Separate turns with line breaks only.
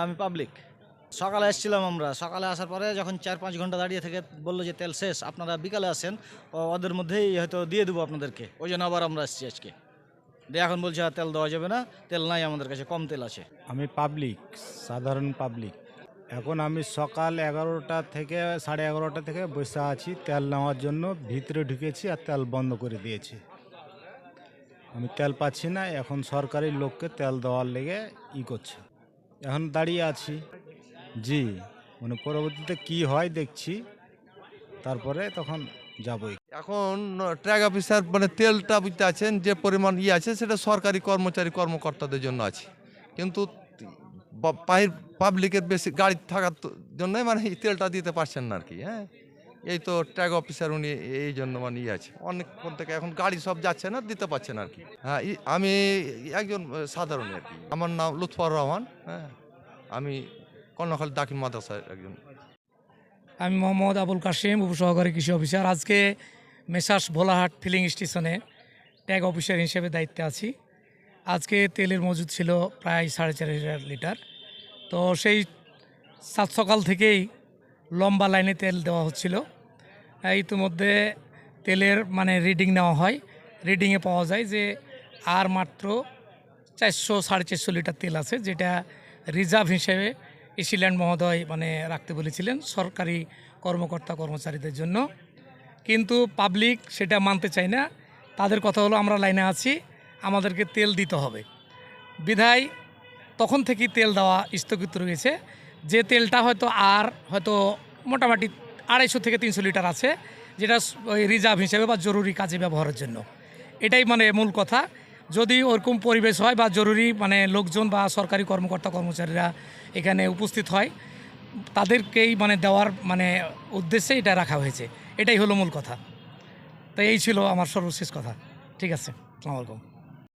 আমি পাবলিক। সকালে এসেছিলাম আমরা। সকালে আসার পরে যখন ৪-৫ ঘন্টা দাঁড়িয়ে থেকে বলল যে তেল শেষ, আপনারা বিকালে আসেন, ওদের মধ্যেই হয়তো দিয়ে দেবো আপনাদেরকে। ওই জন্য আবার আমরা আসছি আজকে। দিয়ে এখন বলছে আর তেল দেওয়া যাবে না, তেল নাই আমাদের কাছে, কম তেল আছে।
আমি পাবলিক, সাধারণ পাবলিক। এখন আমি সকাল 11টা থেকে 11:30 থেকে বসে আছি তেল নেওয়ার জন্য। ভিতরে ঢুকেছি আর তেল বন্ধ করে দিয়েছি। আমি তেল পাচ্ছি না, এখন সরকারি লোককে তেল দেওয়ার লেগে করছে। এখন দাঁড়িয়ে আছি। জি, মানে পরবর্তীতে কি হয় দেখছি, তারপরে তখন যাবই।
এখন ট্র্যাক অফিসার মানে তেলটা বুঝতে আছেন যে পরিমাণ আছে সেটা সরকারি কর্মচারী কর্মকর্তাদের জন্য আছে, কিন্তু পাবলিকের বেশি গাড়ি থাকার জন্যই মানে এই তেলটা দিতে পারছেন না আর কি। হ্যাঁ, এই তো ট্র্যাক অফিসার উনি এই জন্য মানে আছে অনেকক্ষণ থেকে, এখন গাড়ি সব যাচ্ছে না, দিতে পারছেন আর কি। হ্যাঁ, আমি একজন সাধারণ আর কি। আমার নাম লুৎফর রহমান। হ্যাঁ, আমি কর্ণখালী দাখিল মাদ্রাসার একজন।
আমি মোহাম্মদ আবুল কাশিম, উপসহকারী কৃষি অফিসার। আজকে মেসার্স ভোলাহাট ফিলিং স্টেশনে ট্যাগ অফিসার হিসেবে দায়িত্বে আছি। আজকে তেলের মজুদ ছিল প্রায় 4.5 লিটার। তো সেই সকাল থেকেই লম্বা লাইনে তেল দেওয়া হচ্ছিল। ইতিমধ্যে তেলের মানে রিডিং নেওয়া হয়। রিডিংয়ে পাওয়া যায় যে আর মাত্র 400-450 লিটার তেল আছে, যেটা রিজার্ভ হিসেবে ইসিল্যান্ড মহোদয় মানে রাখতে বলেছিলেন সরকারি কর্মকর্তা কর্মচারীদের জন্য। কিন্তু পাবলিক সেটা মানতে চায় না। তাদের কথা হলো আমরা লাইনে আছি, আমাদেরকে তেল দিতে হবে। বিধায় তখন থেকেই তেল দেওয়া স্থগিত রয়েছে। যে তেলটা হয়তো মোটামুটি 250 থেকে 300 লিটার আছে, যেটা ওই রিজার্ভ হিসেবে বা জরুরি কাজে ব্যবহারের জন্য। এটাই মানে মূল কথা। যদি ওরকম পরিবেশ হয় বা জরুরি মানে লোকজন বা সরকারি কর্মকর্তা কর্মচারীরা এখানে উপস্থিত হয়, তাদেরকেই মানে দেওয়ার মানে উদ্দেশ্যে এটা রাখা হয়েছে। এটাই হলো মূল কথা। তো এই ছিল আমার সর্বশেষ কথা। ঠিক আছে, আসসালামু আলাইকুম।